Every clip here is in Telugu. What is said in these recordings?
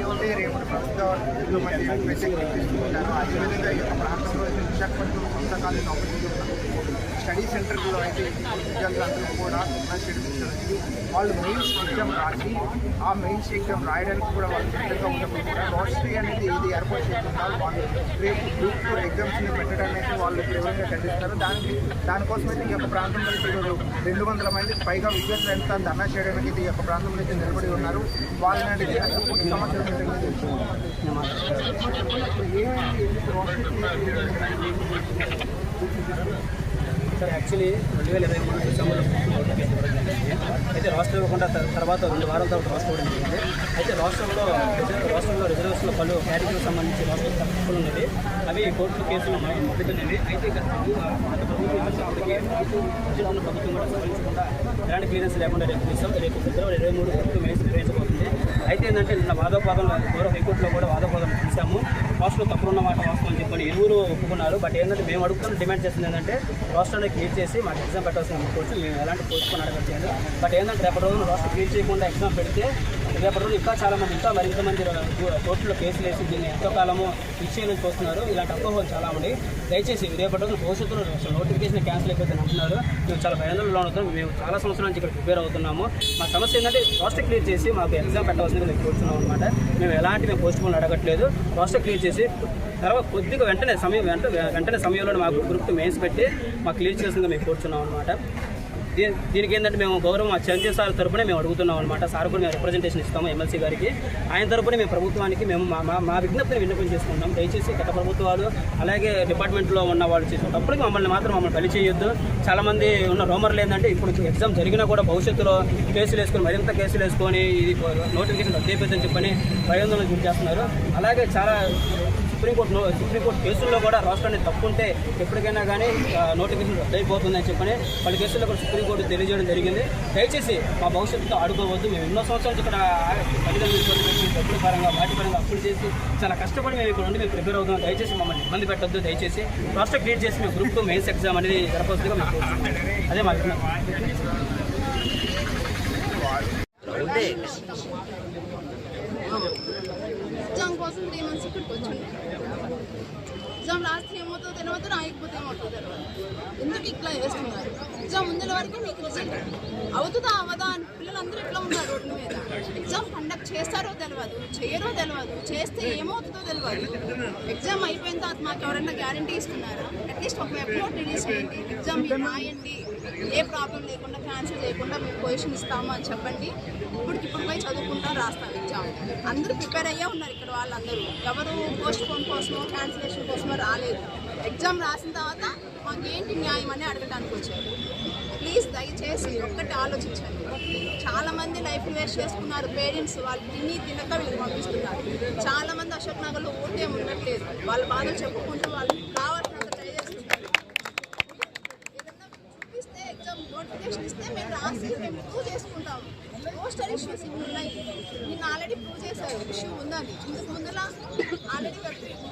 లేకపోతే రేపు ప్రభుత్వ మంది తీసుకుంటారు. అదేవిధంగా ఈ యొక్క ప్రాంతంలో అయితే విశాఖపట్నం సొంత కాలేజ్ స్టడీ సెంటర్లో అయితే విద్యార్థులందరూ కూడా వాళ్ళు మెయిన్స్ ఎగ్జామ్ రాసి ఆ మెయిన్స్ ఎగ్జామ్ రాయడానికి కూడా వాళ్ళు సిద్ధంగా ఉన్నప్పుడు కూడా రోస్టరీ అనేది ఏది ఏర్పాటు చేస్తున్నారు. వాళ్ళు రేపు గ్రూప్ 4 ఎగ్జామ్స్ని పెట్టడానికి వాళ్ళు తీవ్రంగా ఖండిస్తారు. దానికోసం అయితే ఈ యొక్క ప్రాంతంలో అయితే 200 మందికి పైగా విద్యార్థులు ఎంత ధర్నా చేయడానికి అయితే ఈ యొక్క ప్రాంతంలో అయితే నిలబడి ఉన్నారు. వాళ్ళని అడిగి అసలు పూర్తి సమాచారం సార్ యాక్చువల్లీ 2023 డిసెంబర్లో అయితే రాష్ట్రం ఇవ్వకుండా తర్వాత 2 వారాల తర్వాత రాష్ట్రం ఇవ్వడం జరిగింది. అయితే రాష్ట్రంలో రిజర్వేషన్లో పలు కేటగిరీకి సంబంధించి రాష్ట్ర తప్పులు ఉన్నవి. అవి కోర్టు కేసులు మొదలుపెట్టినవి. అయితే ప్రభుత్వం కూడా సంబంధించకుండా ఎలాంటి క్లియరెన్స్ లేకుండా రేపు ఫిబ్రవరి 23 కోర్టు మెయిన్స్ నిర్వహించబోతుంది. అయితే ఏంటంటే నిన్న వాదోపాదం గౌరవ హైకోర్టులో కూడా వాదోపాదం చూసాము. రాష్ట్రంలో తప్పులున్న మాట వాస్తవం అని చెప్పని ఇరువురు ఒప్పుకున్నారు. బట్ ఏంటంటే మేము అడుగుతున్న డిమాండ్ చేసింది ఏంటంటే రాష్ట్రాన్ని క్లియర్ చేసి మాకు ఎగ్జామ్ పెట్టాల్సిన అనుకోవచ్చు. మేము ఎలాంటి పోస్ట్పోన్ అడగట్లేదు. బట్ ఏంటంటే రేపటి రోజున రాష్ట్రం క్లియర్ చేయకుండా ఎగ్జామ్ పెడితే రేపటి రోజు ఇంకా చాలామంది మరింతమంది కోర్టులో కేసులు వేసి దీన్ని ఎంతో కాలము ఇచ్చేయాలని చూస్తున్నారు. ఇలాంటి అపోహలు చాలా ఉన్నాయి. దయచేసి రేపటి రోజున భవిష్యత్తులో నోటిఫికేషన్ క్యాన్సిల్ అయిపోతుంది అంటున్నారు. మేము చాలా భయాందోళనలో అవుతున్నాం. మేము చాలా సంవత్సరాల నుంచి ఇక్కడ ప్రిపేర్ అవుతున్నాము. మా సమస్య ఏంటంటే రాష్ట్ర క్లియర్ చేసి మాకు ఎగ్జామ్ పెట్టవలసింది మేము కోరుతున్నాం అనమాట. మేము పోస్ట్పోన్ అడగట్లేదు. రాష్ట్ర క్లియర్ చేసి తర్వాత కొద్దిగా వెంటనే సమయంలో మాకు గ్రూప్ మెయిన్స్ పెట్టి మాకు క్లియర్ చేసిందిగా మేము కోరుతున్నాం అనమాట. దీనికి ఏంటంటే మేము గౌరవం చంద్ర సార్ తరపునే మేము అడుగుతున్నాం అనమాట. సార్ కూడా మేము రిప్రజెంటేషన్ ఇస్తాము ఎమ్మెల్సీ గారికి. ఆయన తరపునే మేము ప్రభుత్వానికి మేము మా విజ్ఞప్తిని విన్నపం చేసుకుంటాం. దయచేసి గత ప్రభుత్వాలు అలాగే డిపార్ట్మెంట్లో ఉన్న వాళ్ళు చేసేటప్పటికి మమ్మల్ని బలి చేయొద్దు. చాలామంది ఉన్న రూమర్లు ఏంటంటే ఇప్పుడు ఎగ్జామ్ జరిగినా కూడా భవిష్యత్తులో మరింత కేసులు వేసుకొని ఇది నోటిఫికేషన్ రద్దు అయిపోతుందని చెప్పని భయాందోళన గురి చేస్తున్నారు. అలాగే చాలా సుప్రీంకోర్టు కేసుల్లో కూడా రాష్ట్రాన్ని తప్పుంటే ఎప్పటికైనా కానీ నోటిఫికేషన్ రద్దు అయిపోతుందని చెప్పని వాళ్ళ కేసుల్లో కూడా సుప్రీంకోర్టు తెలియజేయడం జరిగింది. దయచేసి మా భవిష్యత్తుతో ఆడుకోవద్దు. మేము ఎన్నో సంవత్సరాల నుంచి ఇక్కడ తల్లిదండ్రులు డబ్బుల పరంగా వాటి పరంగా అప్పులు చేసి చాలా కష్టపడి మేము ఇక్కడ ఉండి మేము ప్రిపేర్ అవుతున్నాం. దయచేసి మమ్మల్ని ఇబ్బంది పెట్టద్దు. దయచేసి రాష్ట్ర క్లియర్ చేసి మేము గ్రూప్ 2 మెయిన్స్ ఎగ్జామ్ అనేది జరపవలసిందిగా మేము కోరుతున్నాం. అదే మా ఎగ్జామ్ కోసం 3 months ఇక్కడికి వచ్చి ఎగ్జామ్ రాస్తే ఏమవుతుందో తెలియదు, రాయకపోతే ఏమవుతుందో తెలియదు. ఎందుకు ఇట్లా చేస్తున్నారు? ఎగ్జామ్ ముందుల వరకు మీకు రిజల్ట్ అవుతుందా అవదా అని పిల్లలందరూ ఇట్లా ఉన్నారు రోడ్డు మీద. ఎగ్జామ్ కండక్ట్ చేస్తారో తెలియదు, చేయరో తెలియదు, చేస్తే ఏమవుతుందో తెలియదు. ఎగ్జామ్ అయిపోయిన తర్వాత మాకు ఎవరైనా గ్యారంటీ ఇస్తున్నారా? అట్లీస్ట్ ఒక వెబ్నోట్ రిలీజ్ చేయండి. ఎగ్జామ్ మీరు రాయండి, ఏ ప్రాబ్లం లేకుండా క్యాన్సిల్ చేయకుండా మేము పొజిషన్ ఇస్తాము అని చెప్పండి. ఇప్పుడు పోయి చదువుకుంటా రాస్తాం ఎగ్జామ్. అందరూ ప్రిపేర్ అయ్యే ఉన్నారు ఇక్కడ. వాళ్ళందరూ ఎవరు పోస్ట్పోన్ కోసమో క్యాన్సిలేషన్ కోసమో రాలేదు. ఎగ్జామ్ రాసిన తర్వాత మాకేంటి న్యాయం అని అడగడానికి వచ్చారు. ప్లీజ్ దయచేసి ఒక్కటి ఆలోచించండి. చాలామంది లైఫ్ వేస్ట్ చేసుకున్నారు పేరెంట్స్. వాళ్ళు తినక వీళ్ళు పంపిస్తున్నారు. చాలామంది అశోక్ నగర్లో ఓటే ఉండట్లేదు. వాళ్ళ బాధలు చెప్పుకుంటూ వాళ్ళు కావాల్సినంత ట్రై చేస్తున్నారు. ఏదన్నా చూపిస్తే ఎగ్జామ్ నోటిఫికేషన్ ఇస్తే మేము రాసి మేము ప్రూవ్ చేసుకుంటాము. పోస్టల్ ఇష్యూస్ ఇవి ఉన్నాయి. నేను ఆల్రెడీ ప్రూవ్ చేశారు ఇష్యూ ఉందని. ఇందుకు ముందులా ఆల్రెడీ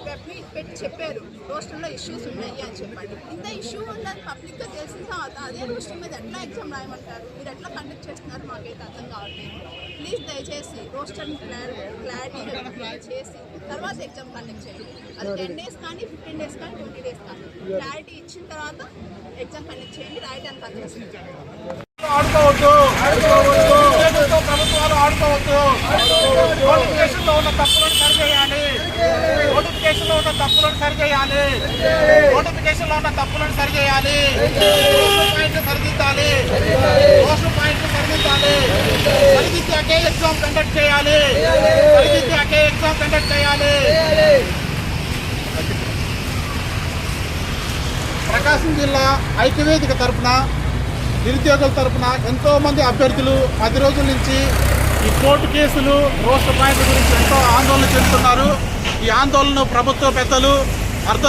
వెబ్ని పెట్టి చెప్పారు పోస్టల్లో ఇష్యూస్ ఉన్నాయి అని చెప్పండి. ఇంత ఇష్యూ ఉందని పబ్లిక్గా తెలిసిన తర్వాత అదే రోస్టర్ మీద ఎట్లా ఎగ్జామ్ రాయమంటారు? మీరు ఎట్లా కండక్ట్ చేస్తున్నారు మాకైతే అర్థం కావట్లేదు. ప్లీజ్ దయచేసి రోస్టర్ని క్లారిటీగా చేసి తర్వాత ఎగ్జామ్ కండక్ట్ చేయండి. అది 10 days కానీ 15 days కానీ 20 days కానీ క్లారిటీ ఇచ్చిన తర్వాత ఎగ్జామ్ కండక్ట్ చేయండి. రాయడానికి అందజేస్తుంది. ఆడుకోవద్దు, ప్రభుత్వాలు ఆడుకోవద్దు. నోటిఫికేషన్లో ఉన్న తప్పులను సరిచేయాలి. నోటిఫికేషన్లో ఉన్న తప్పులను సరిచేయాలి. నోటిఫికేషన్లో ఉన్న తప్పులను సరిచేయాలి. పాయింట్లు సరిదిద్దాలి. పాయింట్లు సరిదిద్దాలి. సరిదిద్దాకే ఎగ్జామ్ కండక్ట్ చేయాలి. సరిదిద్దాకే ఎగ్జామ్ కండక్ట్ చేయాలి. ప్రకాశం జిల్లా ఐక్యవేదిక తరఫున నిరుద్యోగుల తరఫున ఎంతోమంది అభ్యర్థులు 10 రోజుల నుంచి ఈ కోర్టు కేసులు రోస్టర్ పాయింట్ల గురించి ఎంతో ఆందోళన చెందుతున్నారు. ఈ ఆందోళన ప్రభుత్వ పెద్దలు అర్థం